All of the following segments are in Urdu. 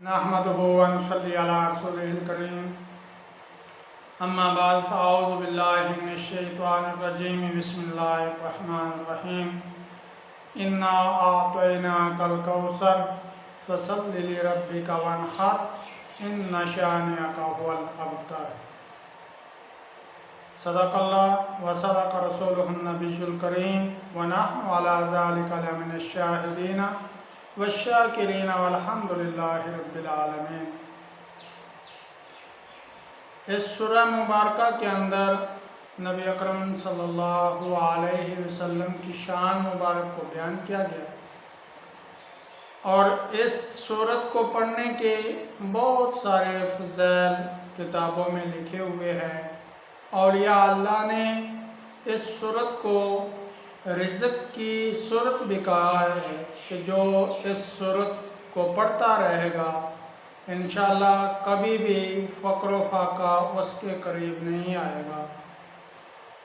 نحمدہ و نصلی علی رسولہ الکریم اما بعد فاعوذ باللہ من الشیطان الرجیم بسم اللہ الرحمن الرحیم انا اعطیناک الکوثر فصل لربک وانحر ان شانئک هو الابتر۔ صدق اللہ و صدق رسولہ النبی الکریم ونحن علی ذلک لمن الشاہدین والشاکرین والحمد للہ رب العالمین۔ اس سورہ مبارکہ کے اندر نبی اکرم صلی اللہ علیہ وسلم کی شان مبارک کو بیان کیا گیا، اور اس سورت کو پڑھنے کے بہت سارے فضائل کتابوں میں لکھے ہوئے ہیں۔ اولیاء اللہ نے اس سورت کو رزق کی سورت بھی کہا ہے کہ جو اس سورت کو پڑھتا رہے گا انشاءاللہ کبھی بھی فقر و فاقہ اس کے قریب نہیں آئے گا۔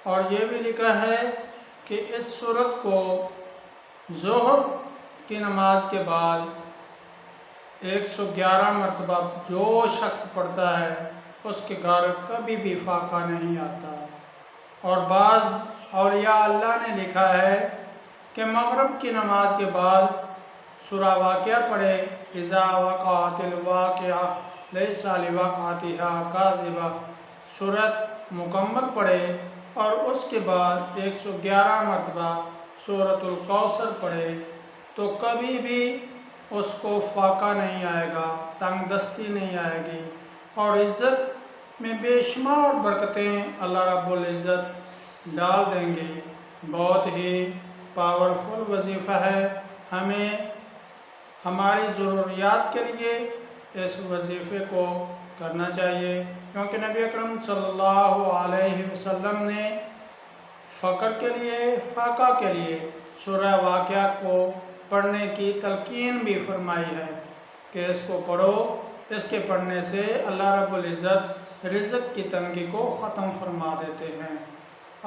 اور یہ بھی لکھا ہے کہ اس سورت کو ظہر کی نماز کے بعد 111 مرتبہ جو شخص پڑھتا ہے اس کے گھر کبھی بھی فاقہ نہیں آتا۔ اور بعض اولیاء اللہ نے لکھا ہے کہ مغرب کی نماز کے بعد سورہ واقعہ پڑھے، اذا وقعت الواقعہ لیس لوقعتها کاذبہ، سورت مکمل پڑھے اور اس کے بعد 111 مرتبہ سورۃ الکوثر پڑھے تو کبھی بھی اس کو فاقہ نہیں آئے گا، تنگ دستی نہیں آئے گی، اور عزت میں بے شمار برکتیں اللہ رب العزت ڈال دیں گے۔ بہت ہی پاورفل وظیفہ ہے، ہمیں ہماری ضروریات کے لیے اس وظیفے کو کرنا چاہیے، کیونکہ نبی اکرم صلی اللہ علیہ وسلم نے فقر کے لیے، فاقہ کے لیے سورہ واقعہ کو پڑھنے کی تلقین بھی فرمائی ہے کہ اس کو پڑھو، اس کے پڑھنے سے اللہ رب العزت رزق کی تنگی کو ختم فرما دیتے ہیں۔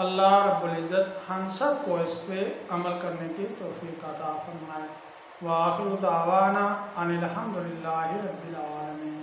اللہ رب العزت ہم سب کو اس پہ عمل کرنے کی توفیق عطا فرمائے۔ وآخر دعوانا ان الحمد للہ رب العالمین۔